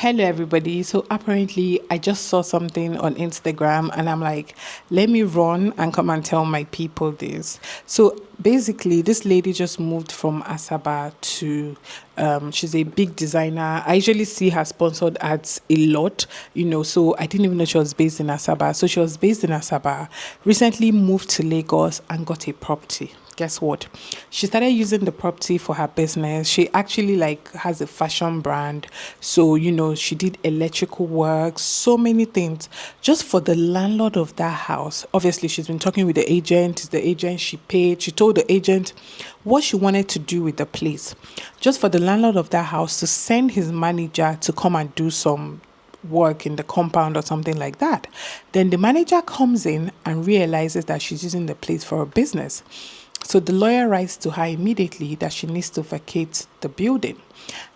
Hello, everybody. So, apparently, I just saw something on Instagram and I'm like, let me run and come and tell my people this. So, basically, this lady just moved from Asaba to, she's a big designer. I usually see her sponsored ads a lot, so I didn't even know she was based in Asaba. So, she was based in Asaba, recently moved to Lagos and got a property. Guess what? She started using the property for her business. She actually has a fashion brand. So, she did electrical work, so many things just for the landlord of that house. Obviously, she's been talking with the agent. It's the agent she paid. She told the agent what she wanted to do with the place. Just for the landlord of that house to send his manager to come and do some work in the compound or something like that. Then the manager comes in and realizes that she's using the place for a business. So the lawyer writes to her immediately that she needs to vacate the building.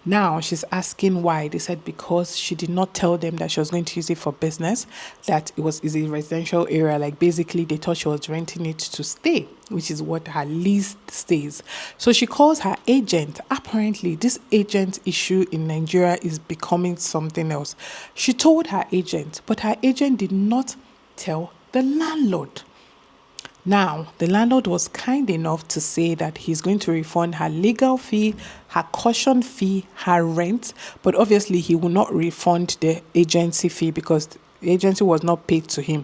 Now she's asking why. They said because she did not tell them that she was going to use it for business, that is a residential area. Like basically they thought she was renting it to stay, which is what her lease stays. So she calls her agent. Apparently this agent issue in Nigeria is becoming something else. She told her agent, but her agent did not tell the landlord. Now, the landlord was kind enough to say that he's going to refund her legal fee, her caution fee, her rent, but obviously he will not refund the agency fee because the agency was not paid to him.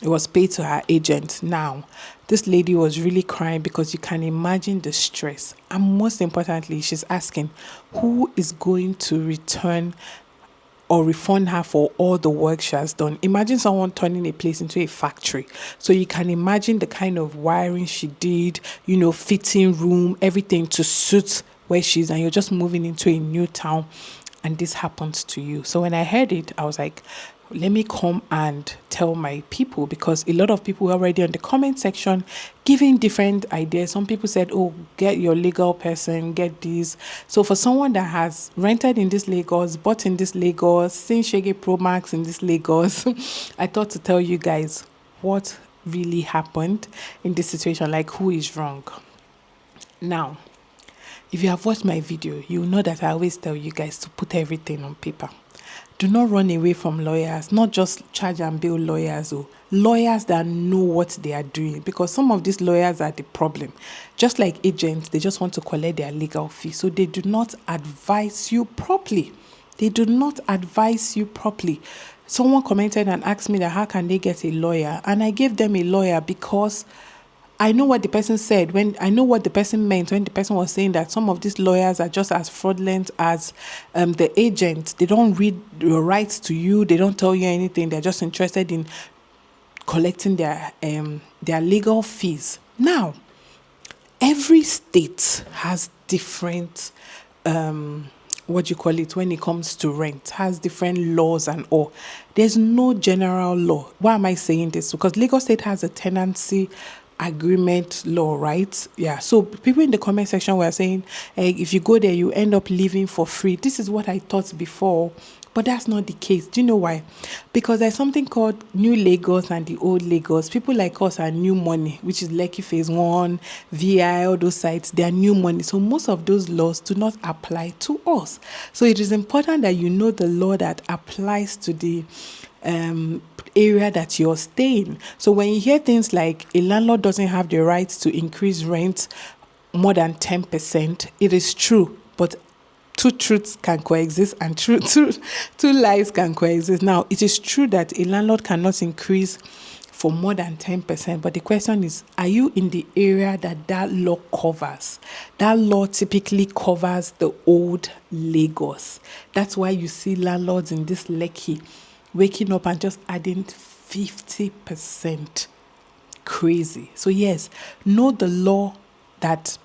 It was paid to her agent. Now, this lady was really crying because you can imagine the stress. And most importantly, she's asking who is going to return or refund her for all the work she has done. Imagine someone turning a place into a factory. So you can imagine the kind of wiring she did, fitting room, everything to suit where she's, and you're just moving into a new town and this happens to you. So when I heard it, I was like, let me come and tell my people, because a lot of people were already on the comment section giving different ideas. Some people said, oh, get your legal person, get this. So for someone that has rented in this Lagos, bought in this Lagos, seen Shege Pro Max in this Lagos, I thought to tell you guys what really happened in this situation, like who is wrong. Now, if you have watched my video, you know that I always tell you guys to put everything on paper. Do not run away from lawyers, not just charge and bill lawyers, or lawyers that know what they are doing, because some of these lawyers are the problem. Just like agents, they just want to collect their legal fee, so they do not advise you properly. They do not advise you properly. Someone commented and asked me that how can they get a lawyer, and I gave them a lawyer because I know what the person said I know what the person meant when the person was saying that some of these lawyers are just as fraudulent as the agent. They don't read your rights to you. They don't tell you anything. They're just interested in collecting their legal fees. Now, every state has different when it comes to rent, has different laws and all. There's no general law. Why am I saying this? Because Lagos State has a tenancy agreement law, right? Yeah. So people in the comment section were saying, hey, if you go there, you end up living for free. This is what I thought before, but that's not the case. Do you know why? Because there's something called New Lagos and the Old Lagos. People like us are new money, which is Lekki Phase 1, VI, all those sites, they are new money. So most of those laws do not apply to us. So it is important that you know the law that applies to the area that you're staying. So when you hear things like a landlord doesn't have the right to increase rent more than 10%, it is true, but two truths can coexist and two lies can coexist. Now, it is true that a landlord cannot increase for more than 10%, but the question is, are you in the area that law covers? That law typically covers the old Lagos. That's why you see landlords in this Lekki waking up and just adding 50%. Crazy. So yes, know the law that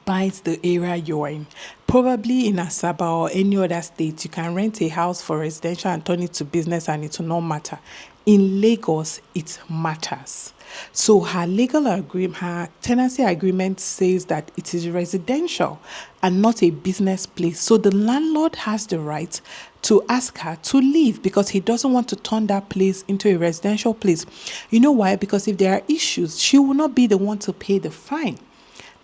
binds the area you're in. Probably in Asaba or any other state, you can rent a house for residential and turn it to business and it will not matter. In Lagos, it matters. So her her tenancy agreement says that it is residential and not a business place. So the landlord has the right to ask her to leave because he doesn't want to turn that place into a residential place. You know why? Because if there are issues, she will not be the one to pay the fine.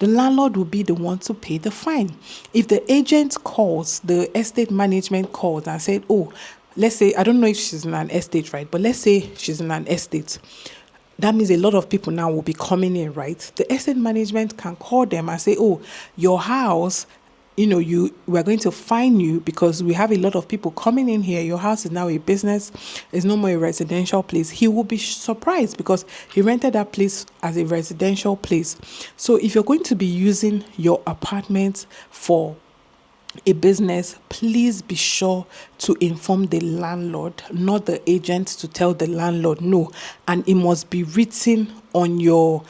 the landlord will be the one to pay the fine. If the agent calls, the estate management calls and said, oh, let's say, I don't know if she's in an estate, right? But let's say she's in an estate. That means a lot of people now will be coming in, right? The estate management can call them and say, oh, your house, we're going to fine you because we have a lot of people coming in here. Your house is now a business, it's no more a residential place. He will be surprised because he rented that place as a residential place. So if you're going to be using your apartment for a business, please be sure to inform the landlord, not the agent to tell the landlord no. And it must be written on your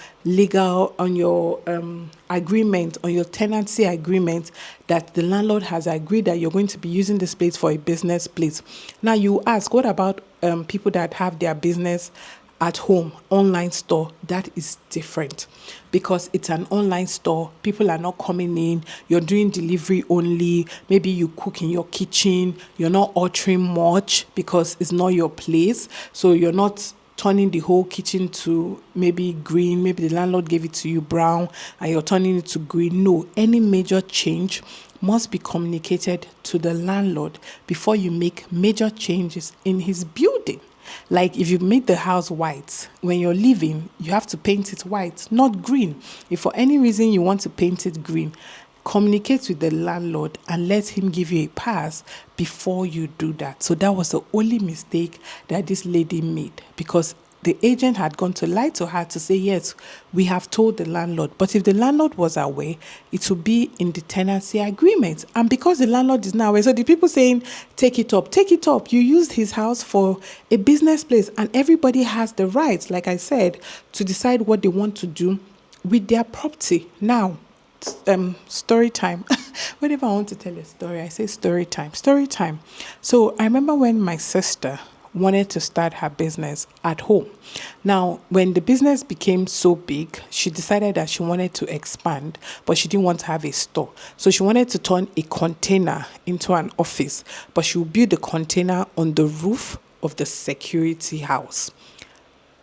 agreement, on your tenancy agreement, that the landlord has agreed that you're going to be using this place for a business place. Now you ask, what about people that have their business at home, online store? That is different because it's an online store. People are not coming in. You're doing delivery only. Maybe you cook in your kitchen. You're not altering much because it's not your place. So you're not turning the whole kitchen to maybe green. Maybe the landlord gave it to you brown and you're turning it to green. No, any major change must be communicated to the landlord before you make major changes in his building. Like if you make the house white, when you're leaving, you have to paint it white, not green. If for any reason you want to paint it green, communicate with the landlord and let him give you a pass before you do that. So that was the only mistake that this lady made, because the agent had gone to lie to her to say, yes, we have told the landlord. But if the landlord was aware, it would be in the tenancy agreement. And because the landlord is now aware, so the people saying, take it up. You used his house for a business place, and everybody has the right, like I said, to decide what they want to do with their property. Now, story time. Whenever I want to tell a story, I say story time. So I remember when my sister wanted to start her business at home. Now, when the business became so big, she decided that she wanted to expand, but she didn't want to have a store. So she wanted to turn a container into an office, but she would build the container on the roof of the security house.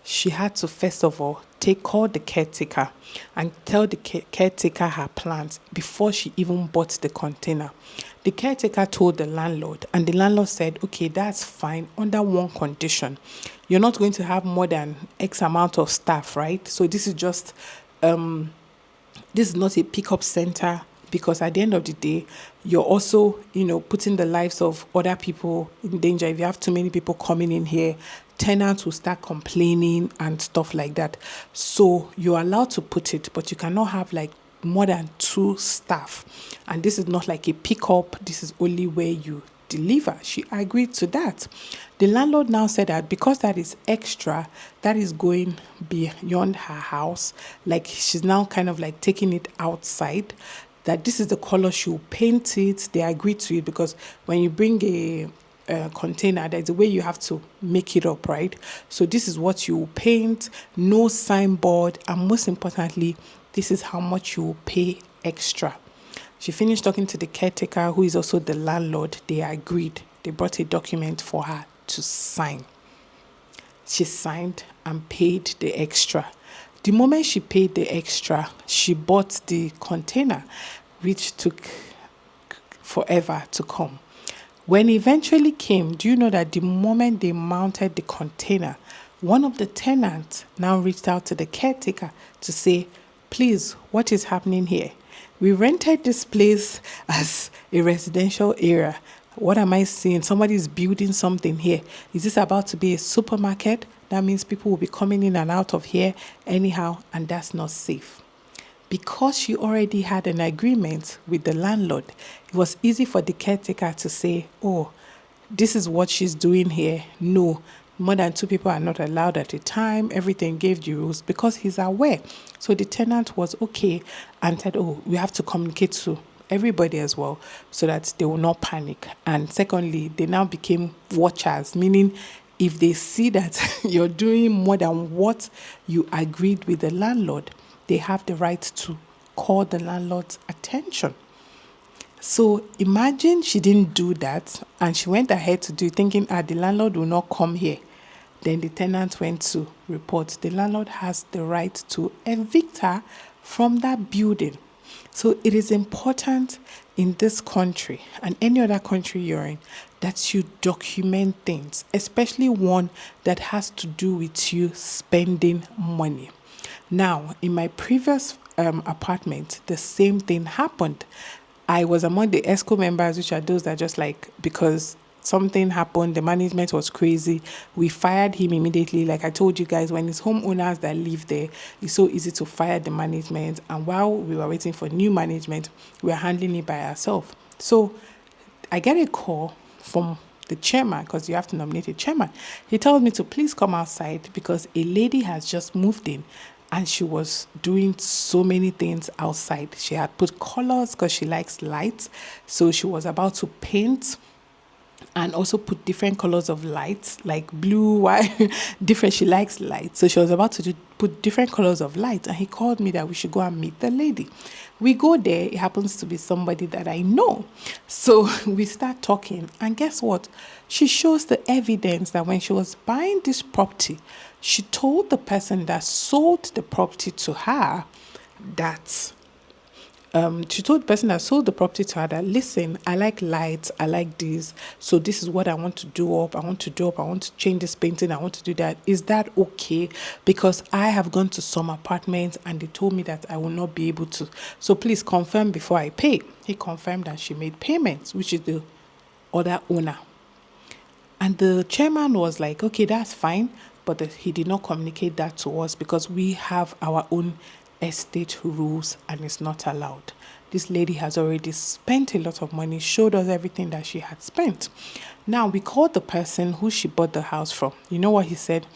She had to, first of all, call the caretaker and tell the caretaker her plans before she even bought the container. The caretaker told the landlord, and the landlord said, okay, that's fine, under one condition. You're not going to have more than X amount of staff, right? So this is just, this is not a pickup center, because at the end of the day, you're also, putting the lives of other people in danger. If you have too many people coming in here, tenants will start complaining and stuff like that. So you're allowed to put it, but you cannot have like more than 2 staff. And this is not like a pickup. This is only where you deliver. She agreed to that. The landlord now said that because that is extra, that is going beyond her house, like she's now kind of like taking it outside, that this is the color she will paint it. They agreed to it because when you bring a container, there's a way you have to make it up, right? So this is what you will paint, no signboard, and most importantly, this is how much you will pay extra. She finished talking to the caretaker, who is also the landlord. They agreed. They brought a document for her to sign. She signed and paid the extra. The moment she paid the extra, she bought the container, which took forever to come. When it eventually came, do you know that the moment they mounted the container, one of the tenants now reached out to the caretaker to say, please, what is happening here? We rented this place as a residential area. What am I seeing? Somebody is building something here. Is this about to be a supermarket? That means people will be coming in and out of here anyhow, and that's not safe. Because she already had an agreement with the landlord, it was easy for the caretaker to say, oh, this is what she's doing here. No, more than 2 people are not allowed at a time. Everything gave the rules because he's aware. So the tenant was okay and said, oh, we have to communicate to everybody as well so that they will not panic. And secondly, they now became watchers, meaning if they see that you're doing more than what you agreed with the landlord, they have the right to call the landlord's attention. So imagine she didn't do that and she went ahead to do it thinking, the landlord will not come here. Then the tenant went to report. The landlord has the right to evict her from that building. So it is important in this country and any other country you're in that you document things, especially one that has to do with you spending money. Now, in my previous apartment, the same thing happened. I was among the ESCO members, which are those that just like, because something happened, the management was crazy. We fired him immediately. Like I told you guys, when it's homeowners that live there, it's so easy to fire the management. And while we were waiting for new management, we were handling it by ourselves. So I get a call from the chairman, because you have to nominate a chairman. He told me to please come outside because a lady has just moved in and she was doing so many things outside. She had put colors because she likes lights. So she was about to paint and also put different colors of lights, like blue, white, different. She likes lights. So she was about to put different colors of lights. And he called me that we should go and meet the lady. We go there. It happens to be somebody that I know. So we start talking. And guess what? She shows the evidence that when she was buying this property, she told the person that sold the property to her that she told the person that sold the property to her that, listen, I like lights, I like this, so this is what I want to do up. I want to change this painting, I want to do that. Is that okay? Because I have gone to some apartments and they told me that I will not be able to. So please confirm before I pay. He confirmed that she made payments, which is the other owner. And the chairman was like, okay, that's fine. But he did not communicate that to us because we have our own estate rules and it's not allowed. This lady has already spent a lot of money, showed us everything that she had spent. Now we called the person who she bought the house from. You know what he said?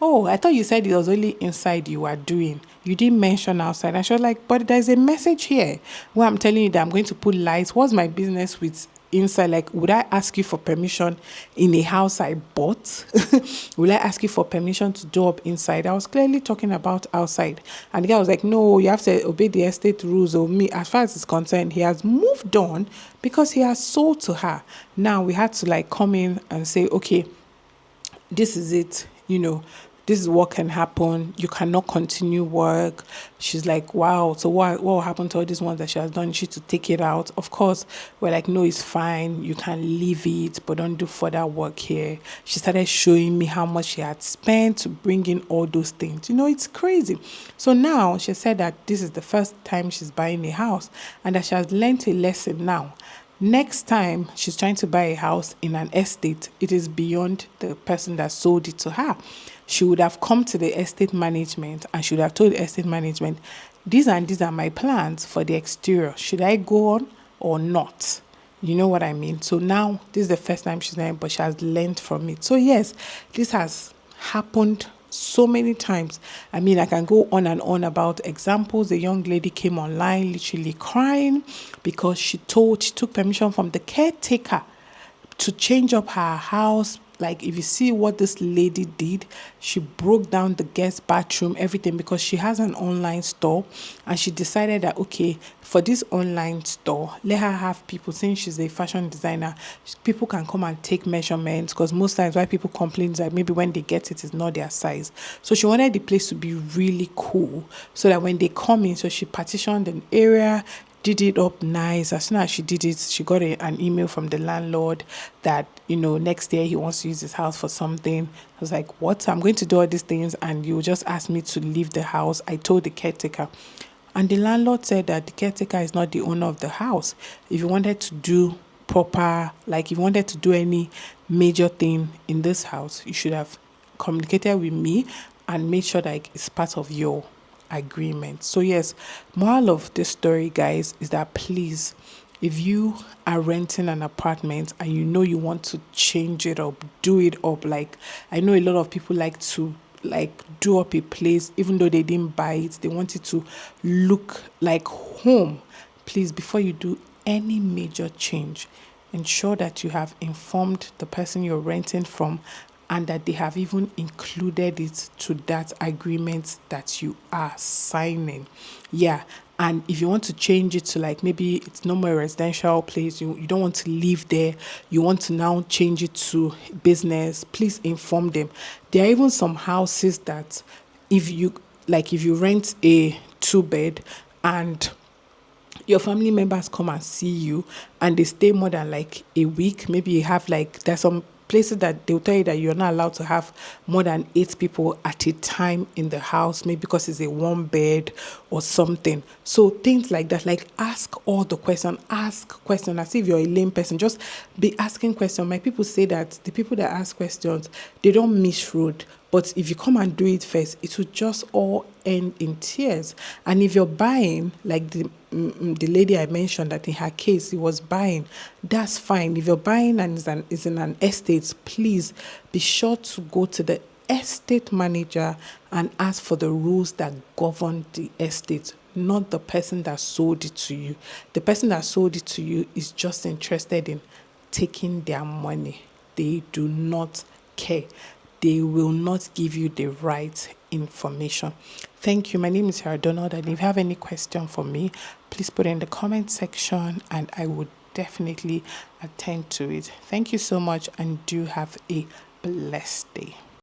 Oh, I thought you said it was only inside you were doing. You didn't mention outside. And she was like, but there's a message here where I'm telling you that I'm going to put lights. What's my business with inside? Like, would I ask you for permission in a house I bought? Will I ask you for permission to do up inside? I was clearly talking about outside. And the guy was like, no, you have to obey the estate rules. Or me, as far as it's concerned, he has moved on because he has sold to her. Now we had to like come in and say, okay, this is it, this is what can happen. You cannot continue work. She's like, wow, so what will happen to all these ones that she has done? She to take it out. Of course, we're like, no, it's fine. You can leave it, but don't do further work here. She started showing me how much she had spent to bring in all those things. It's crazy. So now she said that this is the first time she's buying a house and that she has learned a lesson now. Next time she's trying to buy a house in an estate, it is beyond the person that sold it to her. She would have come to the estate management and she would have told the estate management, these are my plans for the exterior. Should I go on or not? You know what I mean? So now this is the first time she's learned, but she has learned from it. So yes, this has happened so many times. I mean, I can go on and on about examples. A young lady came online literally crying because she took permission from the caretaker to change up her house. Like, if you see what this lady did, she broke down the guest bathroom, everything, because she has an online store and she decided that, okay, for this online store, let her have people, since she's a fashion designer, people can come and take measurements, because most times why people complain is that maybe when they get it, it's not their size. So she wanted the place to be really cool so that when they come in, so she partitioned an area, did it up nice. As soon as she did it, she got an email from the landlord that, next year he wants to use his house for something. I was like, what? I'm going to do all these things and you just asked me to leave the house. I told the caretaker. And the landlord said that the caretaker is not the owner of the house. If you wanted to do proper, like if you wanted to do any major thing in this house, you should have communicated with me and made sure that it's part of your agreement. So yes, moral of this story, guys, is that please, if you are renting an apartment and you want to change it up, do it up. Like, I know a lot of people like to do up a place even though they didn't buy it. They want it to look like home. Please, before you do any major change, ensure that you have informed the person you're renting from and that they have even included it to that agreement that you are signing. Yeah. And if you want to change it to like maybe it's no more a residential place, you don't want to live there, you want to now change it to business, please inform them. There are even some houses that if you like if you rent a 2 bed and your family members come and see you and they stay more than like a week, maybe you have like, there's some places that they'll tell you that you're not allowed to have more than 8 people at a time in the house, maybe because it's a 1 bed or something. So things like that, like ask all the questions, ask questions as if you're a lame person, just be asking questions. My people say that the people that ask questions, they don't miss road. But if you come and do it first, it will just all end in tears. And if you're buying, like the lady I mentioned that in her case, it was buying, that's fine. If you're buying and is in an estate, please be sure to go to the estate manager and ask for the rules that govern the estate, not the person that sold it to you. The person that sold it to you is just interested in taking their money. They do not care. They will not give you the right information. Thank you. My name is Sarah Donald, and if you have any question for me, please put it in the comment section and I would definitely attend to it. Thank you so much and do have a blessed day.